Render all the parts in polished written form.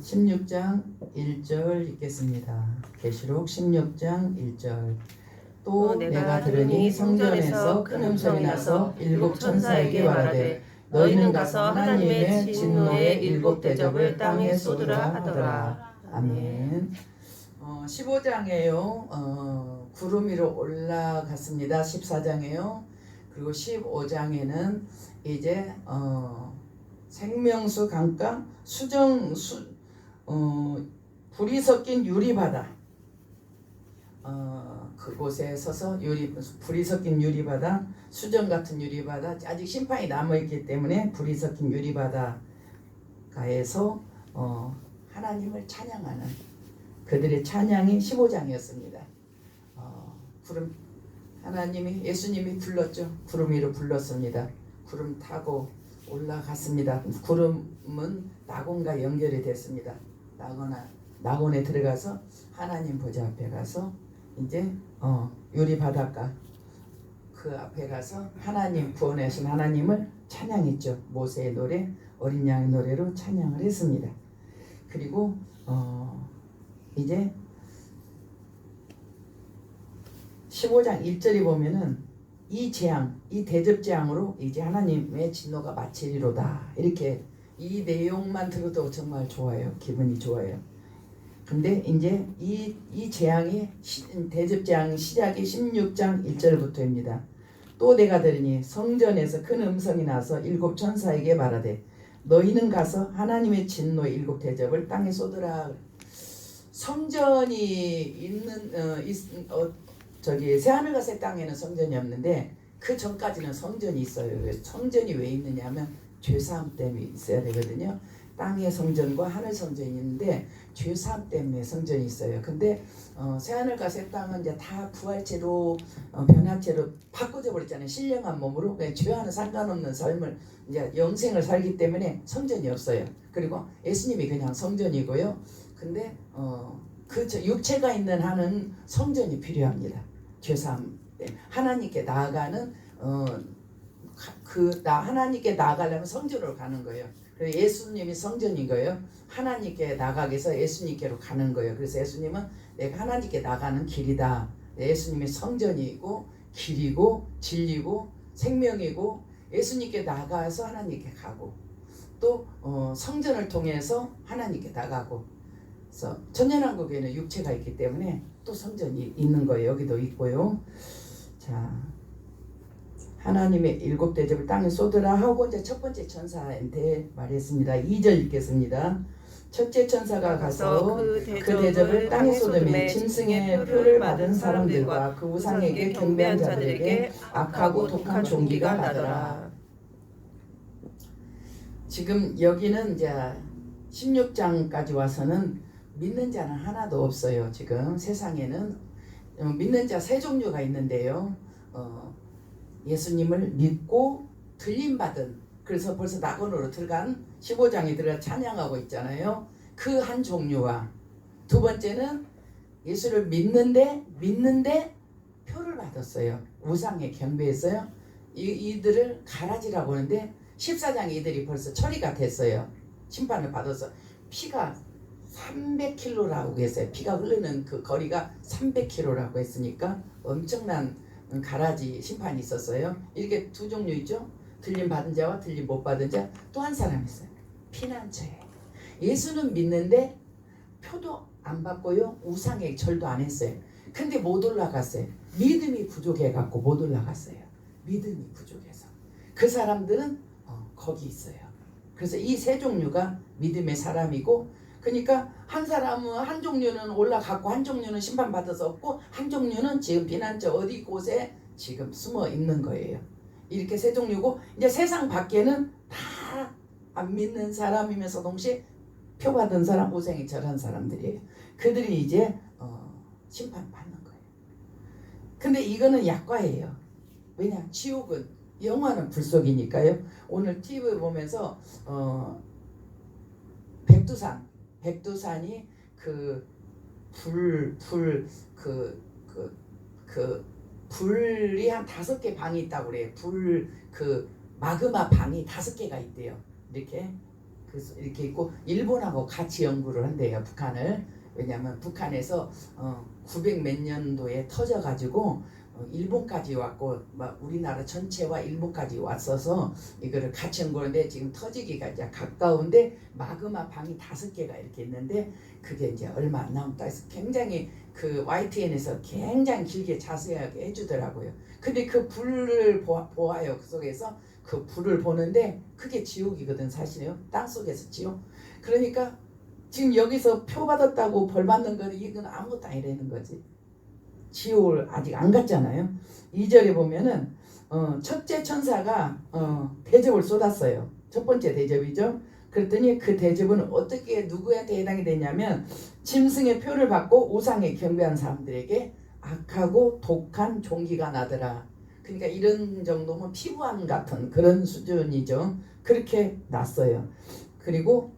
16장 1절 읽겠습니다. 계시록 16장 1절. 또 내가 들으니 성전에서 큰 음성이 나서 일곱 천사에게 말하되 너희는 가서 하나님의 진노의 일곱 대접을 땅에 쏟으라 하더라. 아멘. 15장에요. 구름 위로 올라갔습니다. 14장에요. 그리고 15장에는 이제 생명수 강가 불이 섞인 유리바다, 그곳에 서서 불이 섞인 유리바다, 수정 같은 유리바다, 아직 심판이 남아있기 때문에 불이 섞인 유리바다가에서 하나님을 찬양하는 그들의 찬양이 15장이었습니다. 구름, 하나님이, 예수님이 불렀죠. 구름 위로 불렀습니다. 구름 타고 올라갔습니다. 구름은 낙원과 연결이 됐습니다. 낙원에 들어가서 하나님 보좌 앞에 가서 이제 유리 바닷가 그 앞에 가서 하나님, 구원하신 하나님을 찬양했죠. 모세의 노래, 어린 양의 노래로 찬양을 했습니다. 그리고 이제 15장 1절이 보면은 이 재앙, 이 대접 재앙으로 이제 하나님의 진노가 마치리로다. 이렇게 이 내용만 들어도 정말 좋아요. 기분이 좋아요. 근데 이제 이 재앙이 대접 재앙 시작이 16장 1절부터입니다. 또 내가 들으니 성전에서 큰 음성이 나서 일곱 천사에게 말하되 너희는 가서 하나님의 진노의 일곱 대접을 땅에 쏟으라. 성전이 있는 새하늘과 새 땅에는 성전이 없는데 그 전까지는 성전이 있어요. 성전이 왜 있느냐 하면 죄사함 때문에 있어야 되거든요. 땅의 성전과 하늘 성전이 있는데 죄사함 때문에 성전이 있어요. 근데 새하늘과 새 땅은 이제 다 부활체로 변화체로 바꿔져 버렸잖아요. 신령한 몸으로 죄와는 상관없는 삶을 이제 영생을 살기 때문에 성전이 없어요. 그리고 예수님이 그냥 성전이고요. 근데 그 육체가 있는 한은 성전이 필요합니다. 죄사함 하나님께 나아가는 하나님께 나아가려면 성전으로 가는 거예요. 그래서 예수님이 성전인 거예요. 하나님께 나가기 위해서 예수님께로 가는 거예요. 그래서 예수님은 내가 하나님께 나가는 길이다. 예수님이 성전이고 길이고 진리고 생명이고 예수님께 나가서 하나님께 가고 또 성전을 통해서 하나님께 나가고. 그래서 천년왕국에는 육체가 있기 때문에 또 성전이 있는 거예요. 여기도 있고요. 자, 하나님의 일곱 대접을 땅에 쏟으라 하고 이제 첫 번째 천사한테 말했습니다. 2절 읽겠습니다. 첫째 천사가 가서 그 대접을 땅에 쏟으며 짐승의 표를 받은 사람들과 그 우상에게 경배한 자들에게 악하고 독한 종기가 나더라. 지금 여기는 이제 16장까지 와서는 믿는 자는 하나도 없어요. 지금 세상에는 믿는 자 세 종류가 있는데요. 예수님을 믿고 들림받은, 그래서 벌써 낙원으로 들어간 15장에 들어가 찬양하고 있잖아요. 그 한 종류와 두 번째는 예수를 믿는데 표를 받았어요. 우상에 경배했어요. 이들을 가라지라고 하는데 14장에 이들이 벌써 처리가 됐어요. 심판을 받아서 피가 300km라고 했어요. 피가 흐르는 그 거리가 300km라고 했으니까 엄청난 가라지 심판이 있었어요. 이렇게 두 종류 있죠. 들림 받은 자와 들림 못 받은 자. 또 한 사람 있어요. 피난처예요. 예수는 믿는데 표도 안 받고요. 우상에 절도 안 했어요. 근데 못 올라갔어요. 믿음이 부족해갖고 못 올라갔어요. 믿음이 부족해서. 그 사람들은 거기 있어요. 그래서 이 세 종류가 믿음의 사람이고, 그러니까 한 사람은 한 종류는 올라갔고 한 종류는 심판받아서 없고 한 종류는 지금 피난처 어디 곳에 지금 숨어 있는 거예요. 이렇게 세 종류고, 이제 세상 밖에는 다 안 믿는 사람이면서 동시에 표 받은 사람, 우상에 절한 사람들이에요. 그들이 이제 심판받는 거예요. 근데 이거는 약과예요. 왜냐? 지옥은, 영화는 불 속이니까요. 오늘 TV 보면서 백두산이 불이 한 5개 방이 있다고 그래요. 마그마 방이 5개가 있대요. 이렇게 그래서 이렇게 있고 일본하고 같이 연구를 한대요. 북한을. 왜냐하면 북한에서 900 몇 년도에 터져가지고 일본까지 왔고 막 우리나라 전체와 일본까지 왔어서 이거를 같이 연구하는데 지금 터지기가 이제 가까운데 마그마 방이 5개가 이렇게 있는데 그게 이제 얼마 안 남았다 해서 굉장히 그 YTN에서 굉장히 길게 자세하게 해주더라고요. 근데 그 불을 보아요. 그 속에서 그 불을 보는데 그게 지옥이거든 사실은. 땅속에서 지옥. 그러니까 지금 여기서 표 받았다고 벌 받는 거는 이건 아무것도 아니라는 거지. 지옥을 아직 안 갔잖아요. 2절에 보면은 첫째 천사가 대접을 쏟았어요. 첫 번째 대접이죠. 그랬더니 그 대접은 어떻게 누구한테 해당이 되냐면 짐승의 표를 받고 우상에 경배한 사람들에게 악하고 독한 종기가 나더라. 그러니까 이런 정도면 피부암 같은 그런 수준이죠. 그렇게 났어요. 그리고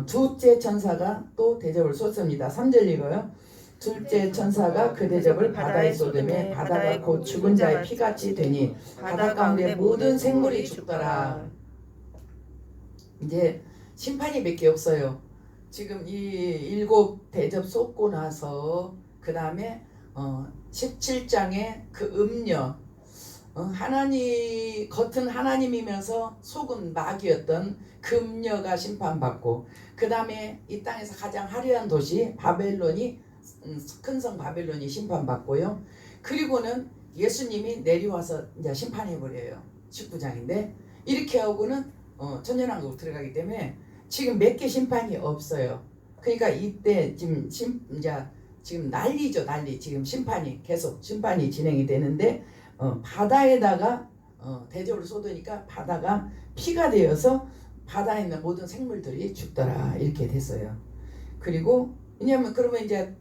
둘째 천사가 또 대접을 쏟습니다. 3절 읽어요. 둘째 천사가 그 대접을 바다에 쏟음에 바다가 곧 죽은 자의 피같이 되니 바다 가운데 모든 생물이 죽더라. 이제 심판이 몇 개 없어요. 지금 이 7 대접 쏟고 나서 그 다음에 17장에 그 음녀 하나님 겉은 하나님이면서 속은 마귀였던 그 음녀가 심판받고 그 다음에 이 땅에서 가장 화려한 도시 바벨론이 큰 성 바벨론이 심판받고요. 그리고는 예수님이 내려와서 이제 심판해버려요. 19장인데 이렇게 하고는 천년왕국 들어가기 때문에 지금 몇 개 심판이 없어요. 그러니까 이때 지금 난리죠. 난리. 지금 심판이 계속 심판이 진행이 되는데 바다에다가 대접을 쏟으니까 바다가 피가 되어서 바다에 있는 모든 생물들이 죽더라 이렇게 됐어요. 그리고 왜냐하면 그러면 이제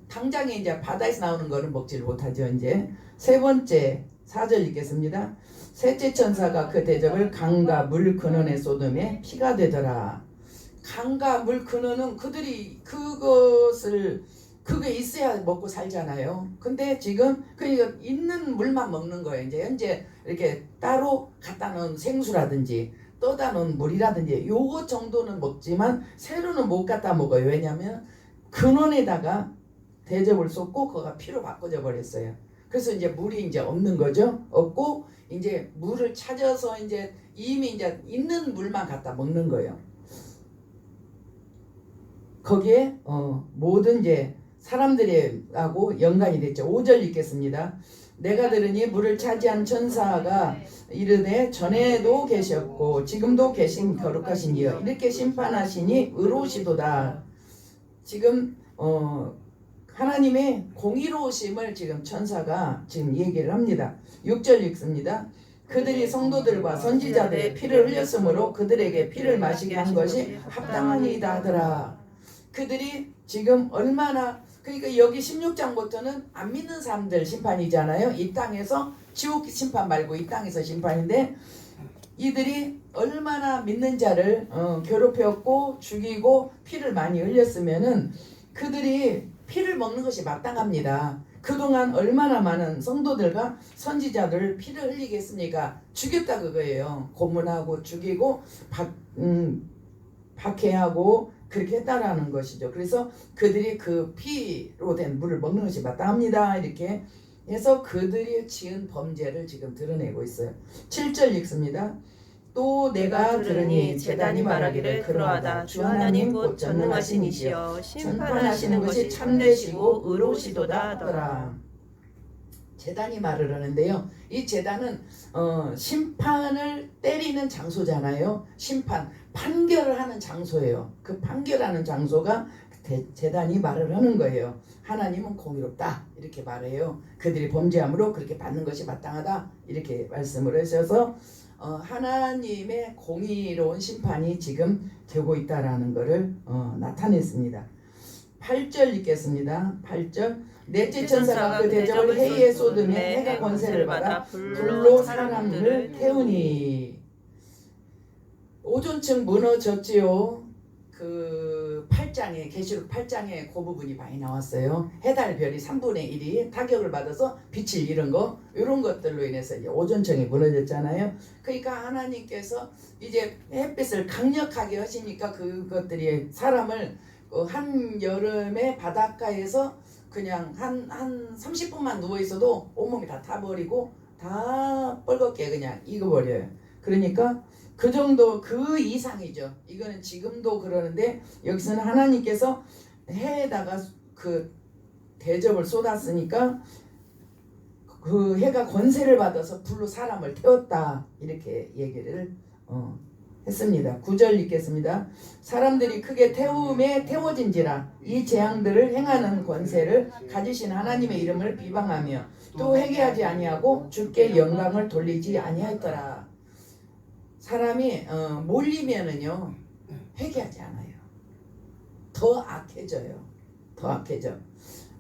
당장에 이제 바다에서 나오는 거는 먹지를 못하죠. 이제 세 번째 4절 읽겠습니다. 셋째 천사가 그 대접을 강과 물 근원에 쏟음에 피가 되더라. 강과 물 근원은 그들이 그게 있어야 먹고 살잖아요. 근데 지금 그러니까 있는 물만 먹는 거예요. 이제 현재 이렇게 따로 갖다 놓은 생수라든지 떠다 놓은 물이라든지 요거 정도는 먹지만 새로는 못 갖다 먹어요. 왜냐하면 근원에다가 대접을 쏟고 그거가 피로 바꿔져 버렸어요. 그래서 이제 물이 이제 없는 거죠. 없고 이제 물을 찾아서 이제 이미 이제 있는 물만 갖다 먹는 거예요. 거기에 모든 이제 사람들하고 연관이 됐죠. 5절 읽겠습니다. 내가 들으니 물을 차지한 천사가 이르되 전에도 계셨고 지금도 계신 거룩하신 이여 이렇게 심판하시니 의로우시도다. 지금 하나님의 공의로우심을 지금 천사가 지금 얘기를 합니다. 6절 읽습니다. 그들이 성도들과 선지자들의 피를 흘렸으므로 그들에게 피를 마시게 한 것이 합당하니이다 하더라. 그들이 지금 얼마나 그러니까 여기 16장부터는 안 믿는 사람들 심판이잖아요. 이 땅에서 지옥 심판 말고 이 땅에서 심판인데 이들이 얼마나 믿는 자를 괴롭혔고 죽이고 피를 많이 흘렸으면은 그들이 피를 먹는 것이 마땅합니다. 그동안 얼마나 많은 성도들과 선지자들 피를 흘리게 했습니까? 죽였다 그거예요. 고문하고 죽이고 박해하고 그렇게 했다라는 것이죠. 그래서 그들이 그 피로 된 물을 먹는 것이 마땅합니다. 이렇게 해서 그들이 지은 범죄를 지금 드러내고 있어요. 7절 읽습니다. 또 내가 들으니 제단이 말하기를 그러하다. 주 하나님 곧 전능하신 이시여 심판하시는 것이 참되시고 의로우시도다 하더라. 제단이 말을 하는데요. 이 제단은 심판을 때리는 장소잖아요. 심판, 판결을 하는 장소예요. 그 판결하는 장소가 제단이 말을 하는 거예요. 하나님은 공의롭다 이렇게 말해요. 그들이 범죄함으로 그렇게 받는 것이 마땅하다 이렇게 말씀을 하셔서 하나님의 공의로운 심판이 지금 되고 있다라는 것을 나타냈습니다. 8절 읽겠습니다. 8절 넷째 천사가 그 대접을 해에 쏟음에 해가 권세를 받아 불로 사람들을 태우니 오존층 무너졌지요. 그 8장에 계시록 8장에 그 부분이 많이 나왔어요. 해달 별이 3분의 1이 타격을 받아서 빛을 잃은 거 이런 것들로 인해서 이제 오존층이 무너졌잖아요. 그러니까 하나님께서 이제 햇빛을 강력하게 하시니까 그것들이 사람을 한 여름에 바닷가에서 그냥 한 30분만 누워 있어도 온몸이 다 타버리고 다 뻘겋게 그냥 익어버려요. 그러니까 그 정도 그 이상이죠. 이거는 지금도 그러는데 여기서는 하나님께서 해에다가 그 대접을 쏟았으니까 그 해가 권세를 받아서 불로 사람을 태웠다 이렇게 얘기를 했습니다. 9절 읽겠습니다. 사람들이 크게 태움에 태워진지라 이 재앙들을 행하는 권세를 가지신 하나님의 이름을 비방하며 또 회개하지 아니하고 주께 영광을 돌리지 아니하였더라. 사람이 몰리면은요 회개하지 않아요. 더 악해져요. 더 악해져.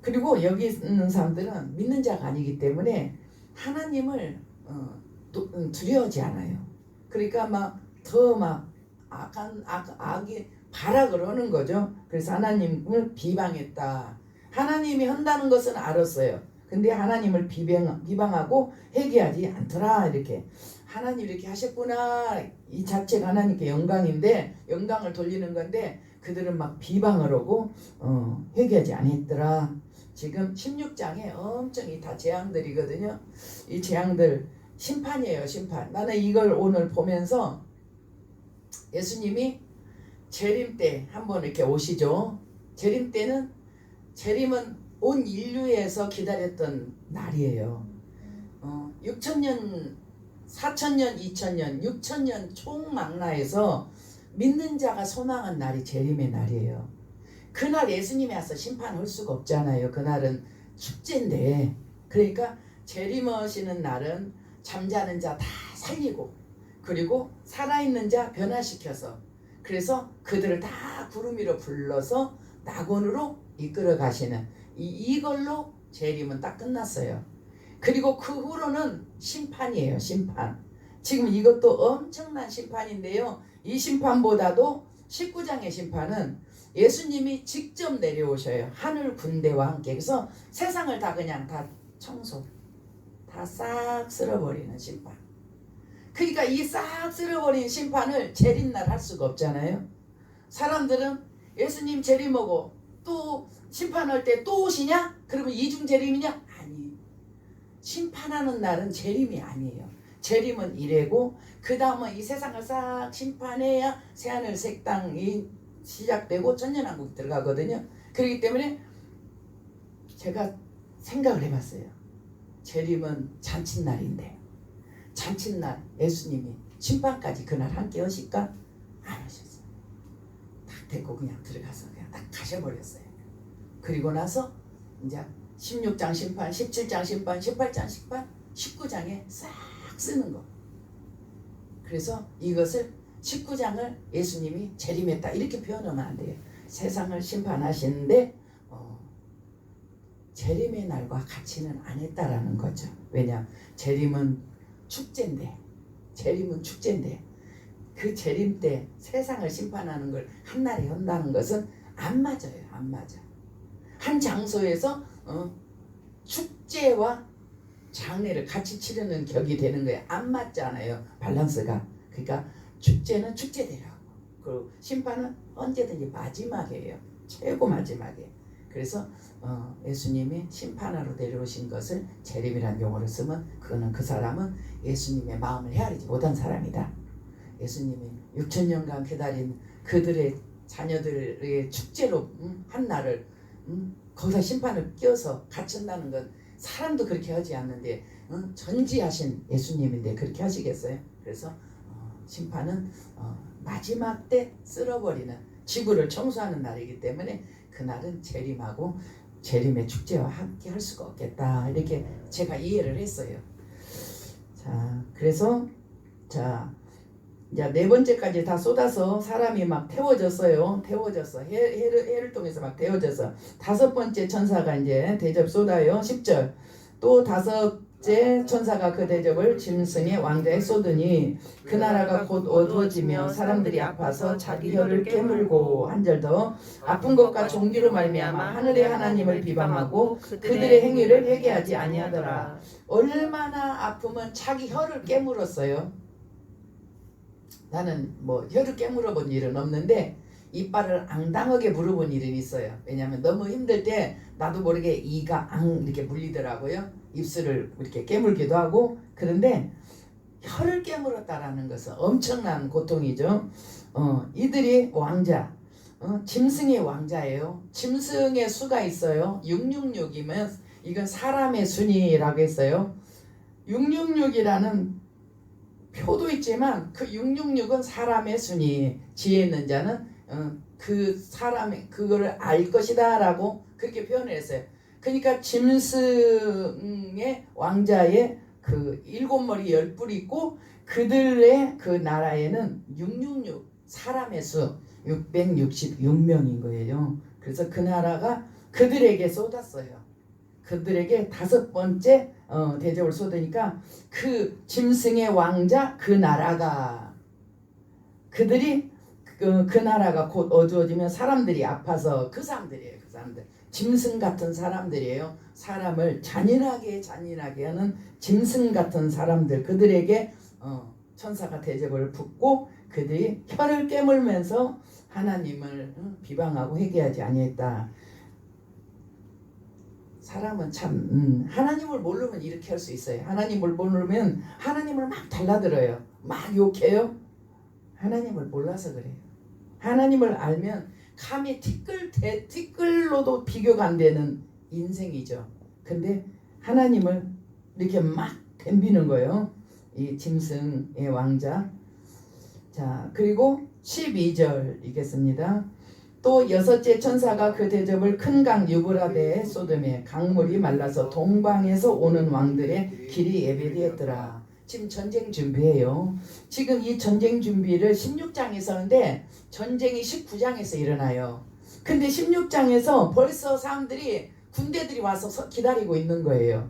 그리고 여기 있는 사람들은 믿는 자가 아니기 때문에 하나님을 두려워하지 않아요. 그러니까 막 더 막 악이 발악을 하는 거죠. 그래서 하나님을 비방했다. 하나님이 한다는 것은 알았어요. 근데 하나님을 비방하고 회개하지 않더라. 이렇게 하나님 이렇게 하셨구나. 이 자체가 하나님께 영광인데 영광을 돌리는 건데 그들은 막 비방을 하고 회개하지 않았더라. 지금 16장에 엄청 다 재앙들이거든요. 이 재앙들 심판이에요. 심판. 나는 이걸 오늘 보면서 예수님이 재림 때 한번 이렇게 오시죠. 재림 때는 재림은 온 인류에서 기다렸던 날이에요. 6천년 4천년 2천년 6천년 총망라에서 믿는 자가 소망한 날이 재림의 날이에요. 그날 예수님이 와서 심판할 수가 없잖아요. 그날은 축제인데 그러니까 재림하시는 날은 잠자는 자 다 살리고 그리고 살아있는 자 변화시켜서 그래서 그들을 다 구름 위로 불러서 낙원으로 이끌어 가시는 이걸로 재림은 딱 끝났어요. 그리고 그 후로는 심판이에요. 심판. 지금 이것도 엄청난 심판인데요. 이 심판보다도 19장의 심판은 예수님이 직접 내려오셔요. 하늘 군대와 함께. 그래서 세상을 다 그냥 다 청소 다 싹 쓸어버리는 심판. 그러니까 이 싹 쓸어버린 심판을 재림날 할 수가 없잖아요. 사람들은 예수님 재림하고 또 심판할 때 또 오시냐? 그러면 이중 재림이냐? 아니. 심판하는 날은 재림이 아니에요. 재림은 이래고 그 다음은 이 세상을 싹 심판해야 새하늘 새 땅이 시작되고 천년왕국이 들어가거든요. 그렇기 때문에 제가 생각을 해봤어요. 재림은 잔칫날인데 잔칫날 예수님이 심판까지 그날 함께 하실까? 안 하셨어요. 딱 데리고 그냥 들어가서 그냥 딱 가셔버렸어요. 그리고 나서 이제 16장 심판, 17장 심판, 18장 심판, 19장에 싹 쓰는 거. 그래서 이것을 19장을 예수님이 재림했다 이렇게 표현하면 안 돼요. 세상을 심판하시는데 재림의 날과 같이는 안 했다라는 거죠. 왜냐? 재림은 축제인데 그 재림 때 세상을 심판하는 걸 한날에 한다는 것은 안 맞아요. 안 맞아. 한 장소에서 축제와 장례를 같이 치르는 격이 되는 거예요. 안 맞잖아요. 밸런스가. 그러니까 축제는 축제대로 하고 그 심판은 언제든지 마지막이에요. 최고 마지막이에요. 그래서 예수님이 심판하러 내려오신 것을 재림이라는 용어를 쓰면 그거는 그 사람은 예수님의 마음을 헤아리지 못한 사람이다. 예수님이 6천년간 기다린 그들의 자녀들의 축제로 한 날을 거기다 심판을 끼워서 갇힌다는 건 사람도 그렇게 하지 않는데 전지하신 예수님인데 그렇게 하시겠어요? 그래서 심판은 마지막 때 쓸어버리는 지구를 청소하는 날이기 때문에 그날은 재림하고 재림의 축제와 함께 할 수가 없겠다 이렇게 제가 이해를 했어요. 자, 그래서 자 이제 네 번째까지 다 쏟아서 사람이 막 태워졌어요. 태워졌어. 해를 통해서 막 태워져서 다섯 번째 천사가 이제 대접 쏟아요. 10절 또 다섯째 천사가 그 대접을 짐승의 왕자에 쏟으니 그 나라가 곧 어두워지며 사람들이 아파서 자기 혀를 깨물고, 한 절 더, 아픈 것과 종기로 말미암아 하늘의 하나님을 비방하고 그들의 행위를 회개하지 아니하더라. 얼마나 아프면 자기 혀를 깨물었어요. 나는 뭐 혀를 깨물어 본 일은 없는데 이빨을 앙당하게 물어본 일은 있어요. 왜냐하면 너무 힘들 때 나도 모르게 이가 앙 이렇게 물리더라고요. 입술을 이렇게 깨물기도 하고. 그런데 혀를 깨물었다라는 것은 엄청난 고통이죠. 이들이 왕자, 짐승의 왕자예요. 짐승의 수가 있어요. 666이면 이건 사람의 순위라고 했어요. 666이라는 표도 있지만 그 666은 사람의 순위, 지혜 있는 자는 그 사람의 그거를 알 것이다 라고 그렇게 표현을 했어요. 그러니까 짐승의 왕자의 그 7머리 10뿔이 있고 그들의 그 나라에는 666 사람의 수 666명인 거예요. 그래서 그 나라가 그들에게 쏟았어요. 그들에게 5번째 대접을 쏟으니까 그 짐승의 왕자 그 나라가 그들이 그 나라가 곧 어두워지면 사람들이 아파서 그 사람들이에요. 그 사람들 짐승 같은 사람들이에요. 사람을 잔인하게 하는 짐승 같은 사람들 그들에게 천사가 대접을 붓고 그들이 혀를 깨물면서 하나님을 비방하고 회개하지 아니했다. 사람은 참 하나님을 모르면 이렇게 할 수 있어요. 하나님을 모르면 하나님을 막 달라들어요. 막 욕해요. 하나님을 몰라서 그래요. 하나님을 알면 감히 티끌로도 비교가 안 되는 인생이죠. 근데 하나님을 이렇게 막 덤비는 거예요. 이 짐승의 왕자. 자, 그리고 12절 읽겠습니다. 또 6째 천사가 그 대접을 큰 강 유브라데에 쏟음에 강물이 말라서 동방에서 오는 왕들의 길이 예배되었더라. 지금 전쟁 준비해요. 지금 이 전쟁 준비를 16장에서 하는데 전쟁이 19장에서 일어나요. 근데 16장에서 벌써 사람들이 군대들이 와서 기다리고 있는 거예요.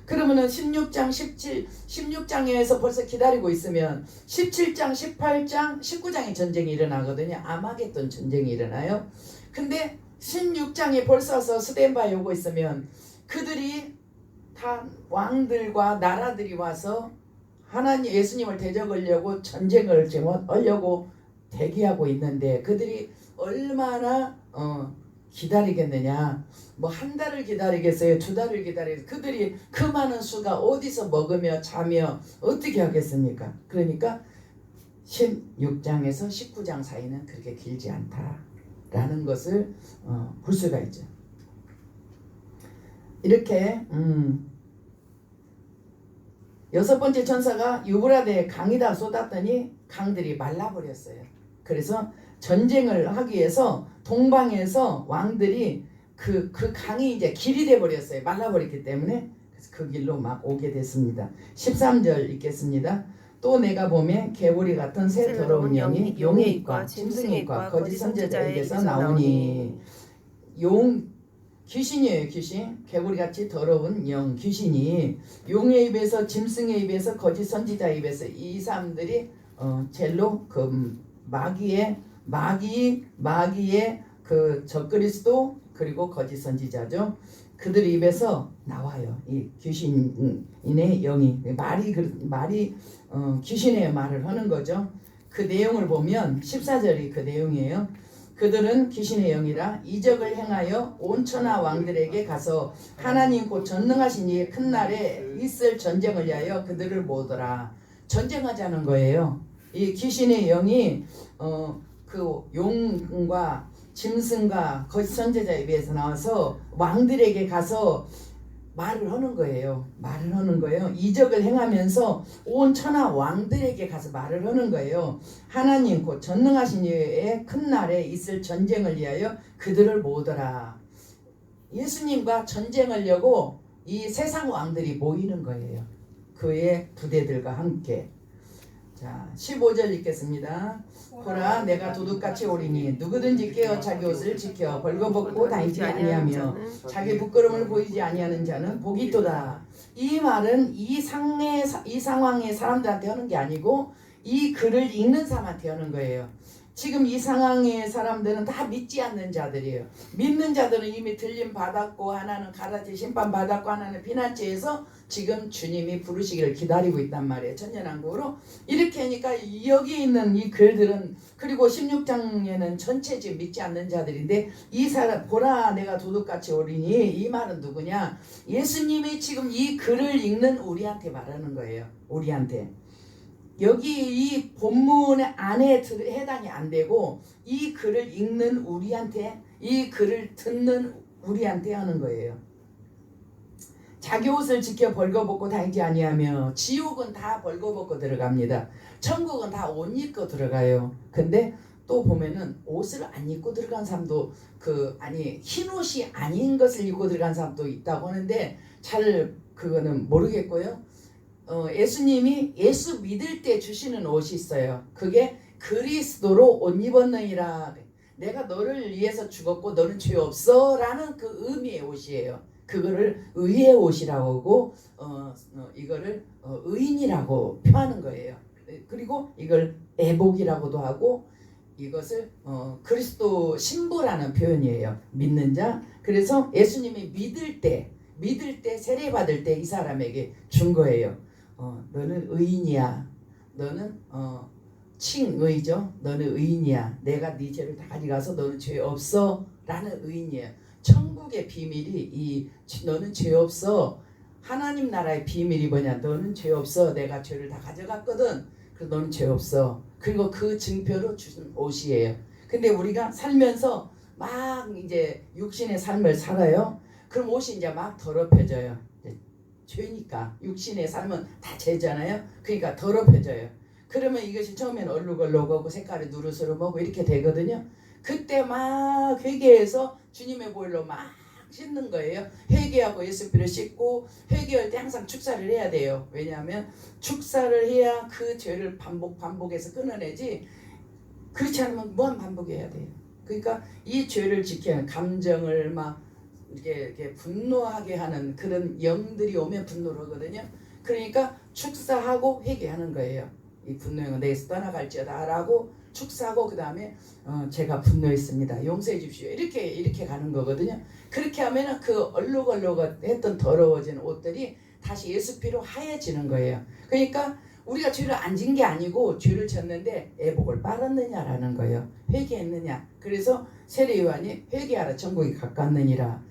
그러면은 16장, 16장에서 벌써 기다리고 있으면 17장, 18장, 19장에 전쟁이 일어나거든요. 아마겟돈 전쟁이 일어나요. 근데 16장에 벌써 와서 스탠바이 오고 있으면 그들이 다 왕들과 나라들이 와서 하나님 예수님을 대적하려고 전쟁을 하려고 대기하고 있는데 그들이 얼마나 기다리겠느냐. 뭐 한 달을 기다리겠어요? 2달을 기다리겠어요? 그들이 그 많은 수가 어디서 먹으며 자며 어떻게 하겠습니까? 그러니까 16장에서 19장 사이는 그렇게 길지 않다라는 것을 볼 수가 있죠. 이렇게 6번째 천사가 유브라데에 강이다 쏟았더니 강들이 말라버렸어요. 그래서 전쟁을 하기 위해서 동방에서 왕들이 그 강이 이제 길이 돼버렸어요. 말라버렸기 때문에. 그래서 그 길로 막 오게 됐습니다. 13절 읽겠습니다. 또 내가 보매 개구리 같은 새 더러운 영이 용의 입과 짐승의 입과 거짓 선지자에게서 나오니. 귀신이에요. 귀신. 개구리같이 더러운 영 귀신이 용의 입에서 짐승의 입에서 거짓 선지자의 입에서 이 사람들이 젤로 그 마귀의 그 적그리스도 그리고 거짓 선지자죠. 그들 입에서 나와요. 이 귀신의 영이 말이 귀신의 말을 하는 거죠. 그 내용을 보면 14절이 그 내용이에요. 그들은 귀신의 영이라 이적을 행하여 온 천하 왕들에게 가서 하나님 곧 전능하신 이의 큰 날에 있을 전쟁을 위하여 그들을 모으더라. 전쟁하자는 거예요. 이 귀신의 영이 그 용과 짐승과 거짓 선지자에 비해서 나와서 왕들에게 가서 말을 하는 거예요. 이적을 행하면서 온 천하 왕들에게 가서 말을 하는 거예요. 하나님 곧 전능하신 이의 큰 날에 있을 전쟁을 위하여 그들을 모으더라. 예수님과 전쟁하려고 이 세상 왕들이 모이는 거예요. 그의 부대들과 함께. 자, 15절 읽겠습니다. 보라, 내가 도둑같이 오리니 누구든지 깨어 자기 옷을 지켜 벌거벗고 다니지 아니하며 자기 부끄러움을 보이지 아니하는 자는 복이 있도다. 이 말은 이 상황의 사람들한테 하는 게 아니고 이 글을 읽는 사람한테 하는 거예요. 지금 이 상황의 사람들은 다 믿지 않는 자들이에요. 믿는 자들은 이미 들림 받았고 하나는 가라지 심판 받았고 하나는 피난처에서 지금 주님이 부르시기를 기다리고 있단 말이에요. 천년왕국으로. 이렇게 하니까 여기 있는 이 글들은, 그리고 16장에는 전체 지금 믿지 않는 자들인데, 이 사람 보라 내가 도둑같이 오리니, 이 말은 누구냐? 예수님이 지금 이 글을 읽는 우리한테 말하는 거예요. 우리한테. 여기 이 본문 안에 해당이 안 되고 이 글을 읽는 우리한테, 이 글을 듣는 우리한테 하는 거예요. 자기 옷을 지켜 벌거벗고 다니지 아니하며, 지옥은 다 벌거벗고 들어갑니다. 천국은 다 옷 입고 들어가요. 근데 또 보면은 옷을 안 입고 들어간 사람도, 흰 옷이 아닌 것을 입고 들어간 사람도 있다고 하는데 잘 그거는 모르겠고요. 예수님이 예수 믿을 때 주시는 옷이 있어요. 그게 그리스도로 옷 입었느니라. 내가 너를 위해서 죽었고 너는 죄 없어 라는 그 의미의 옷이에요. 그거를 의의 옷이라고 하고 이거를 의인이라고 표하는 거예요. 그리고 이걸 애복이라고도 하고, 이것을 그리스도 신부라는 표현이에요. 믿는 자. 그래서 예수님이 믿을 때 세례 받을 때 이 사람에게 준 거예요. 너는 의인이야. 너는 칭의죠. 너는 의인이야. 내가 네 죄를 다 가져가서 너는 죄 없어 라는 의인이에요. 천국의 비밀이 너는 죄 없어. 하나님 나라의 비밀이 뭐냐? 너는 죄 없어. 내가 죄를 다 가져갔거든. 그래서 너는 죄 없어. 그리고 그 증표로 주신 옷이에요. 근데 우리가 살면서 막 이제 육신의 삶을 살아요. 그럼 옷이 이제 막 더럽혀져요. 죄니까. 육신의 삶은 다 죄잖아요. 그러니까 더럽혀져요. 그러면 이것이 처음에는 얼룩얼룩하고 색깔이 누르스름하고 이렇게 되거든요. 그때 막 회개해서 주님의 보혈로 막 씻는 거예요. 회개하고 예수피를 씻고, 회개할 때 항상 축사를 해야 돼요. 왜냐하면 축사를 해야 그 죄를 반복해서 끊어내지, 그렇지 않으면 무한 반복해야 돼요. 그러니까 이 죄를 지키는 감정을 막 이렇게 분노하게 하는 그런 영들이 오면 분노를 하거든요. 그러니까 축사하고 회개하는 거예요. 이 분노의 영은 내게서 떠나갈지어다 라고 축사하고, 그 다음에 제가 분노했습니다. 용서해 주십시오. 이렇게 가는 거거든요. 그렇게 하면은 그 얼룩얼룩했던 더러워진 옷들이 다시 예수 피로 하얘지는 거예요. 그러니까 우리가 죄를 안 진 게 아니고 죄를 졌는데 애복을 빨았느냐라는 거예요. 회개했느냐. 그래서 세례 요한이 회개하라 천국이 가깝느니라.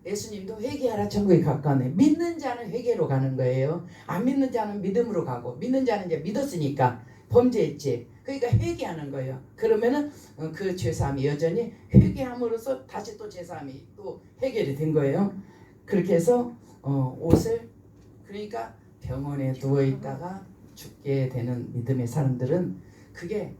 예수님도 회개하라 천국이 가까우네. 믿는 자는 회개로 가는 거예요. 안 믿는 자는 믿음으로 가고, 믿는 자는 이제 믿었으니까 범죄했지. 그러니까 회개하는 거예요. 그러면은 그 죄사함이 여전히 회개함으로써 다시 또 죄사함이 또 해결이 된 거예요. 그렇게 해서 옷을, 그러니까 병원에 누워 있다가 죽게 되는 믿음의 사람들은 그게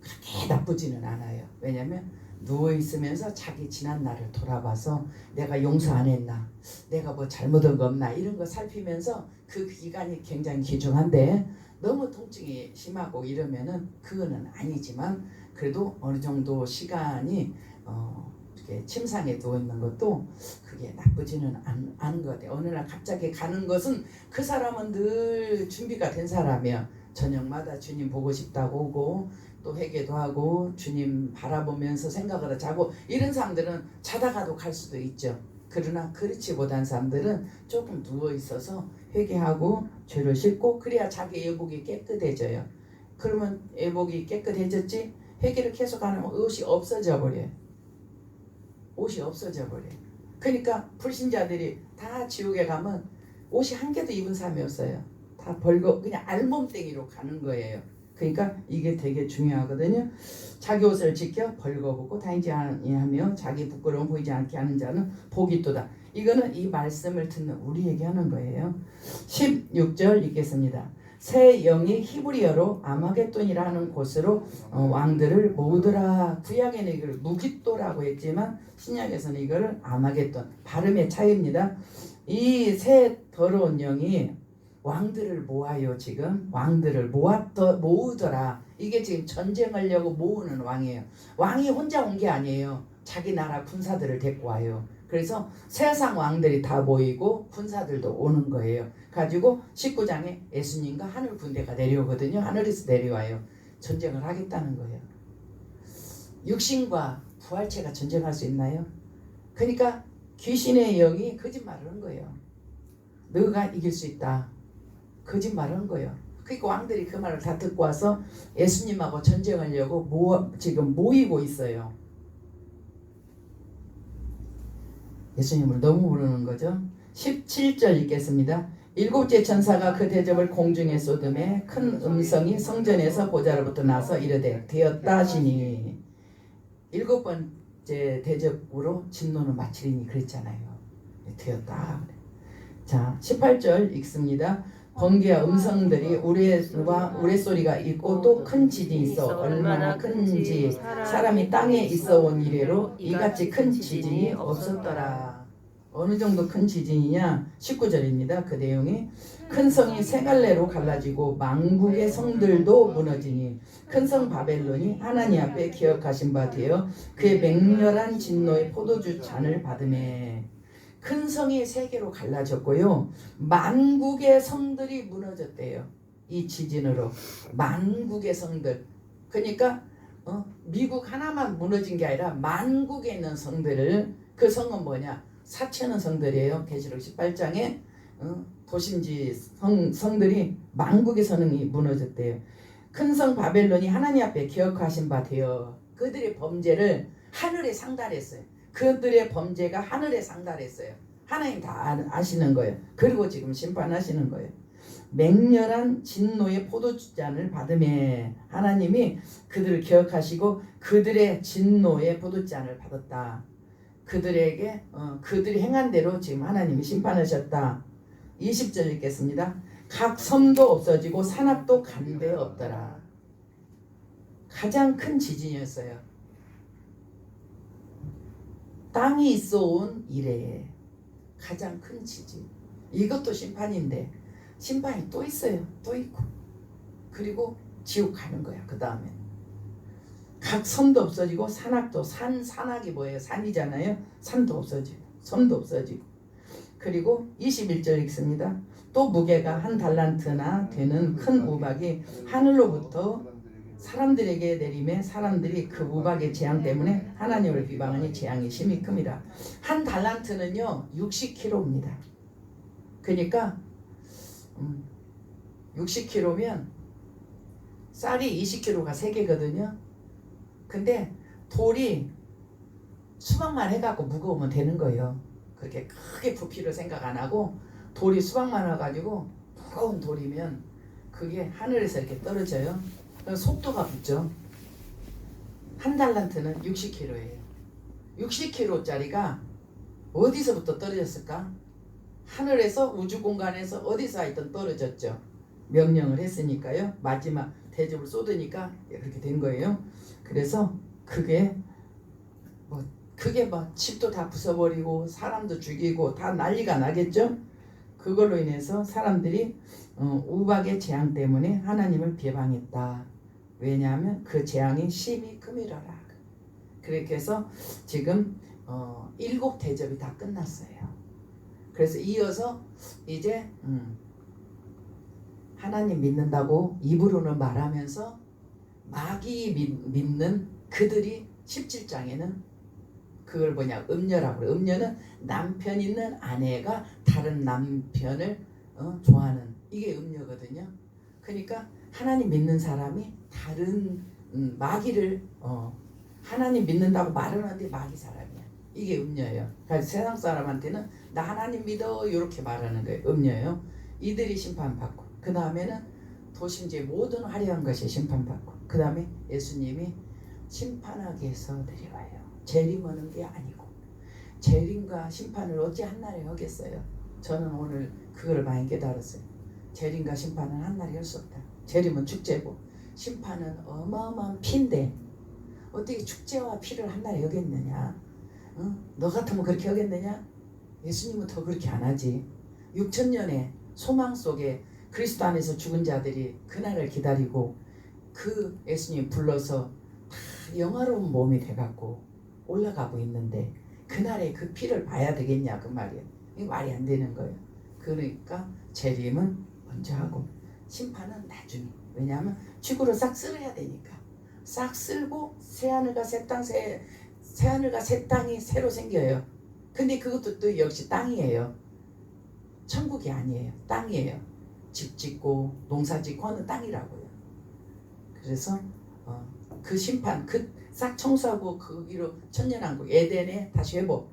그렇게 나쁘지는 않아요. 왜냐하면 누워 있으면서 자기 지난 날을 돌아봐서 내가 용서 안 했나, 내가 뭐 잘못한 거 없나, 이런 거 살피면서 그 기간이 굉장히 귀중한데, 너무 통증이 심하고 이러면은 그거는 아니지만 그래도 어느 정도 시간이 이렇게 침상에 누워 있는 것도 그게 나쁘지는 않은 것 같아요. 어느 날 갑자기 가는 것은 그 사람은 늘 준비가 된 사람이야. 저녁마다 주님 보고 싶다고 오고, 또 회개도 하고 주님 바라보면서 생각하다 자고, 이런 사람들은 자다가도 갈 수도 있죠. 그러나 그렇지 못한 사람들은 조금 누워 있어서 회개하고 죄를 씻고, 그래야 자기 애복이 깨끗해져요. 그러면 애복이 깨끗해졌지, 회개를 계속하면 옷이 없어져 버려요. 옷이 없어져 버려요. 그러니까 불신자들이 다 지옥에 가면 옷이 한 개도 입은 사람이 없어요. 다 벌거 그냥 알몸땡이로 가는 거예요. 그러니까 이게 되게 중요하거든요. 자기 옷을 지켜 벌거벗고 다니지 아니하며 자기 부끄러움 보이지 않게 하는 자는 복이 있도다. 이거는 이 말씀을 듣는 우리에게 하는 거예요. 16절 읽겠습니다. 새 영이 히브리어로 아마겟돈이라 하는 곳으로 왕들을 모으더라. 구약에는 이걸 무깃도라고 했지만 신약에서는 이거를 아마겟돈, 발음의 차이입니다. 이 새 더러운 영이 왕들을 모아요. 지금 왕들을 모으더라. 이게 지금 전쟁하려고 모으는 왕이에요. 왕이 혼자 온 게 아니에요. 자기 나라 군사들을 데리고 와요. 그래서 세상 왕들이 다 모이고 군사들도 오는 거예요. 가지고 19장에 예수님과 하늘 군대가 내려오거든요. 하늘에서 내려와요. 전쟁을 하겠다는 거예요. 육신과 부활체가 전쟁할 수 있나요? 그러니까 귀신의 영이 거짓말을 한 거예요. 너가 이길 수 있다. 거짓말을 한 거예요. 그러니까 왕들이 그 말을 다 듣고 와서 예수님하고 전쟁하려고 지금 모이고 있어요. 예수님을 너무 모르는 거죠. 17절 읽겠습니다. 일곱째 천사가 그 대접을 공중에 쏟음에 큰 음성이 성전에서 보좌로부터 나서 이르되 되었다 하시니, 일곱 번째 대접으로 진노는 마치리니 그랬잖아요. 되었다. 자, 18절 읽습니다. 번개와 음성들이 우레소리가 있고 또 큰 지진이 있어 얼마나 큰지 사람이 땅에 있어 온 이래로 이같이 큰 지진이 없었더라. 어느 정도 큰 지진이냐? 19절입니다. 그 내용이 큰 성이 세 갈래로 갈라지고 만국의 성들도 무너지니 큰 성 바벨론이 하나님 앞에 기억하신 바 되어 그의 맹렬한 진노의 포도주 잔을 받으매. 큰 성이 세 개로 갈라졌고요. 만국의 성들이 무너졌대요. 이 지진으로. 만국의 성들. 그러니까 미국 하나만 무너진 게 아니라 만국에 있는 성들을, 그 성은 뭐냐? 사천의 성들이에요. 계시록 18장에 도심지 성들이 만국의 성이 무너졌대요. 큰 성 바벨론이 하나님 앞에 기억하신 바 되어 그들의 범죄를 하늘에 상달했어요. 그들의 범죄가 하늘에 상달했어요. 하나님 다 아시는 거예요. 그리고 지금 심판하시는 거예요. 맹렬한 진노의 포도잔을 받으매. 하나님이 그들을 기억하시고 그들의 진노의 포도잔을 받았다. 그들에게 그들이 행한 대로 지금 하나님이 심판하셨다. 20절 읽겠습니다. 각 섬도 없어지고 산악도 간데 없더라. 가장 큰 지진이었어요. 땅이 있어 온 이래에 가장 큰 지진. 이것도 심판인데 심판이 또 있어요. 또 있고. 그리고 지옥 가는 거야. 그 다음에 각 섬도 없어지고 산악도, 산악이 뭐예요? 산이잖아요. 산도 없어지고 섬도 없어지고. 그리고 21절 읽습니다. 또 무게가 한 달란트나 되는 큰 우박이 하늘로부터 사람들에게 내리매 사람들이 그 우박의 재앙 때문에 하나님을 비방하니 재앙이 심히 큽니다. 한 달란트는요 60kg입니다. 그러니까 60kg면 쌀이 20kg가 3개거든요. 근데 돌이 수박만 해갖고 무거우면 되는 거예요. 그렇게 크게 부피를 생각 안 하고 돌이 수박만 와가지고 무거운 돌이면 그게 하늘에서 이렇게 떨어져요. 속도가 붙죠. 한 달란트는 60kg예요. 60kg짜리가 어디서부터 떨어졌을까? 하늘에서, 우주 공간에서 어디서 하여튼 떨어졌죠. 명령을 했으니까요. 마지막 대접을 쏟으니까 그렇게 된 거예요. 그래서 그게 집도 다 부숴버리고 사람도 죽이고 다 난리가 나겠죠. 그걸로 인해서 사람들이 우박의 재앙 때문에 하나님을 비방했다. 왜냐하면 그 재앙이 심히 큼이라라. 그렇게 해서 지금 7 대접이 다 끝났어요. 그래서 이어서 이제 하나님 믿는다고 입으로는 말하면서 마귀 믿는 그들이 17장에는 그걸 뭐냐, 음녀라고 그래요. 음녀는 남편 있는 아내가 다른 남편을 좋아하는, 이게 음녀거든요. 그러니까 하나님 믿는 사람이 다른 마귀를 하나님 믿는다고 말하는데 마귀 사람이야. 이게 음녀예요. 그래서 세상 사람한테는 나 하나님 믿어 이렇게 말하는 거예요. 음녀예요. 이들이 심판받고 그 다음에는 도심지의 모든 화려한 것이 심판받고 그 다음에 예수님이 심판하기 위해서 내려와요. 재림하는 게 아니고 재림과 심판을 어찌 한날에 하겠어요. 저는 오늘 그걸 많이 깨달았어요. 재림과 심판은 한날에 할 수 없다. 재림은 축제고 심판은 어마어마한 피인데 어떻게 축제와 피를 한날에 하겠느냐. 너 같으면 그렇게 하겠느냐? 예수님은 더 그렇게 안 하지. 6,000년의 소망 속에 그리스도 안에서 죽은 자들이 그날을 기다리고 그 예수님 불러서 다 영화로운 몸이 돼갖고 올라가고 있는데 그날에 그 피를 봐야 되겠냐 그 말이에요. 이게 말이 안 되는 거예요. 그러니까 재림은 먼저 하고 심판은 나중에. 왜냐하면 지구를 싹 쓸어야 되니까. 싹 쓸고 새하늘과 새 하늘과 새 땅이 새로 생겨요. 근데 그것도 또 역시 땅이에요. 천국이 아니에요. 땅이에요. 집 짓고 농사 짓고 하는 땅이라고요. 그래서 그 심판 그 싹 청소하고 거기로 천년왕국 에덴에 다시 회복.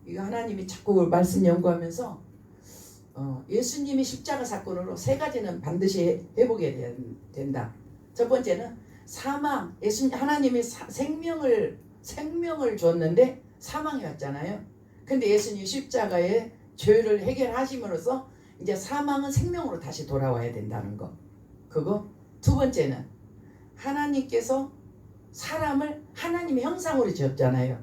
이거 하나님이 자꾸 말씀 연구하면서 예수님이 십자가 사건으로 세 가지는 반드시 회복해야 된다. 첫 번째는 사망. 하나님이 생명을 줬는데 사망이 왔잖아요. 근데 예수님 십자가에 죄를 해결하심으로써 이제 사망은 생명으로 다시 돌아와야 된다는 거. 그거. 두 번째는 하나님께서 사람을 하나님의 형상으로 지었잖아요.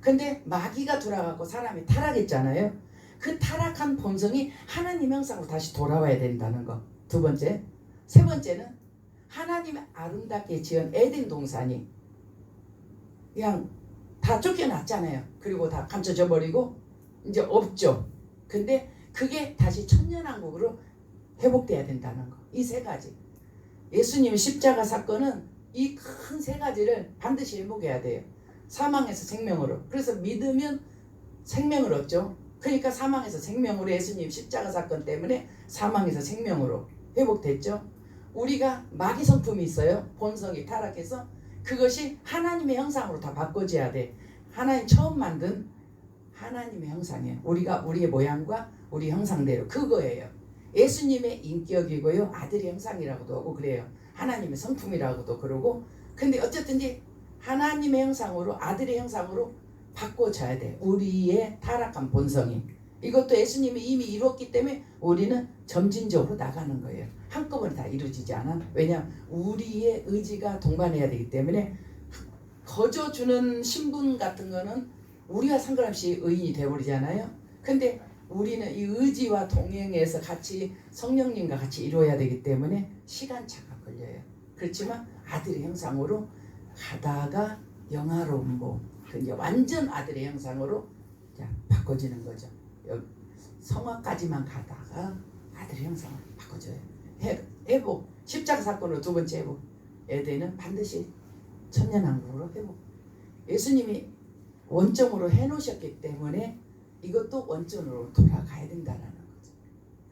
근데 마귀가 돌아가고 사람이 타락했잖아요. 그 타락한 본성이 하나님 형상으로 다시 돌아와야 된다는 거. 두 번째. 세 번째는 하나님이 아름답게 지은 에덴 동산이 그냥 다 쫓겨났잖아요. 그리고 다 감춰져 버리고 이제 없죠. 근데 그게 다시 천년왕국으로 회복돼야 된다는 거. 이 세 가지. 예수님 십자가 사건은 이 큰 세 가지를 반드시 회복해야 돼요. 사망에서 생명으로. 그래서 믿으면 생명을 얻죠. 그러니까 사망에서 생명으로 예수님 십자가 사건 때문에 사망에서 생명으로 회복됐죠. 우리가 마귀 성품이 있어요. 본성이 타락해서 그것이 하나님의 형상으로 다 바꿔져야 돼. 하나님 처음 만든 하나님의 형상이에요. 우리의 모양과 우리 형상대로 그거예요. 예수님의 인격이고요. 아들의 형상이라고도 하고 그래요. 하나님의 성품이라고도 그러고. 근데 어쨌든지 하나님의 형상으로 아들의 형상으로 바꿔줘야 돼. 우리의 타락한 본성이. 이것도 예수님이 이미 이루었기 때문에 우리는 점진적으로 나가는 거예요. 한꺼번에 다 이루어지지 않아. 왜냐? 우리의 의지가 동반해야 되기 때문에 거저주는 신분 같은 거는 우리와 상관없이 의인이 되어버리잖아요. 근데 우리는 이 의지와 동행해서 같이 성령님과 같이 이루어야 되기 때문에 시간차가 걸려요. 그렇지만 아들의 형상으로 가다가 영화로운 몸, 이제 완전 아들의 형상으로 바꿔지는 거죠. 성화까지만 가다가 아들의 형상으로 바꿔져요. 회복. 십자가 사건으로 두 번째 회복. 에덴은 반드시 천년왕국으로 회복. 예수님이 원점으로 해놓으셨기 때문에 이것도 원점으로 돌아가야 된다는 거죠.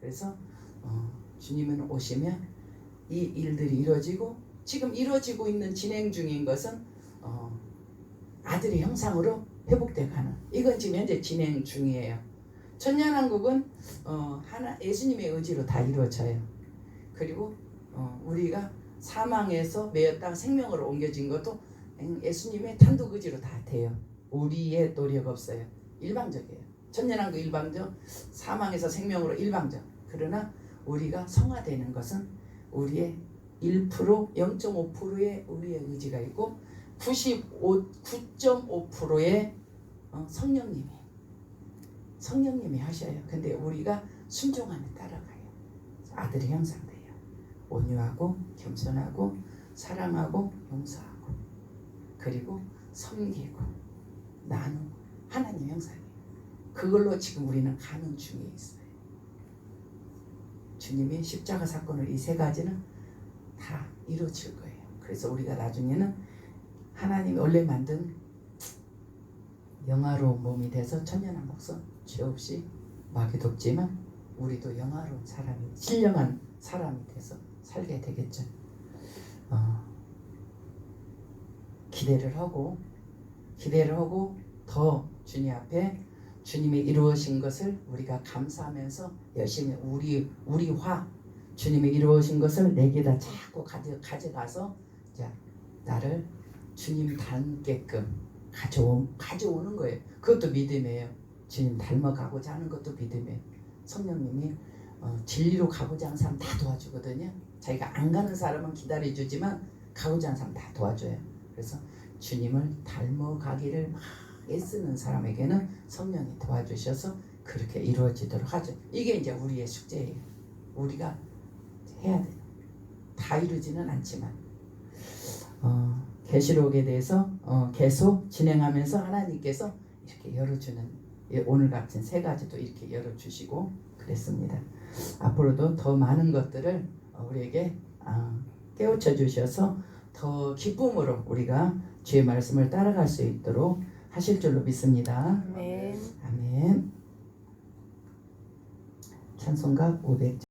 그래서 주님은 오시면 이 일들이 이루어지고 지금 이루어지고 있는 진행 중인 것은 아들의 형상으로 회복돼 가는. 이건 지금 현재 진행 중이에요. 천년왕국은 예수님의 의지로 다 이루어져요. 그리고 우리가 사망에서 매였다가 생명으로 옮겨진 것도 예수님의 단독 의지로 다 돼요. 우리의 노력 없어요. 일방적이에요. 천년왕국 일방적, 사망에서 생명으로 일방적. 그러나 우리가 성화되는 것은 우리의 1%, 0.5%의 우리의 의지가 있고 9.5%의 성령님이 하셔요. 근데 우리가 순종하면 따라가요. 아들의 형상돼요. 온유하고 겸손하고 사랑하고 용서하고 그리고 섬기고 나누고 하나님 형상이에요. 그걸로 지금 우리는 가는 중에 있어요. 주님이 십자가 사건을 이 세 가지는 다 이루어질 거예요. 그래서 우리가 나중에는 하나님이 원래 만든 영화로운 몸이 돼서 천년왕국선 죄 없이 마귀도 없지만 우리도 영화로운 사람이 신령한 사람이 돼서 살게 되겠죠. 기대를 하고 더 주님 앞에 주님이 이루어진 것을 우리가 감사하면서 열심히 우리화 주님이 이루어진 것을 내게다 자꾸 가져가서 나를 주님 닮게끔 가져오는 거예요. 그것도 믿음이에요. 주님 닮아가고자 하는 것도 믿음이에요. 성령님이 진리로 가고자 하는 사람 다 도와주거든요. 자기가 안 가는 사람은 기다려주지만 가고자 하는 사람 다 도와줘요. 그래서 주님을 닮아가기를 막 애쓰는 사람에게는 성령이 도와주셔서 그렇게 이루어지도록 하죠. 이게 이제 우리의 숙제예요. 우리가 해야 돼요. 다 이루지는 않지만 계시록에 대해서 계속 진행하면서 하나님께서 이렇게 열어주는 오늘 같은 세 가지도 이렇게 열어주시고 그랬습니다. 앞으로도 더 많은 것들을 우리에게 깨우쳐 주셔서 더 기쁨으로 우리가 주의 말씀을 따라갈 수 있도록 하실 줄로 믿습니다. 아멘. 아멘. 찬송가 500장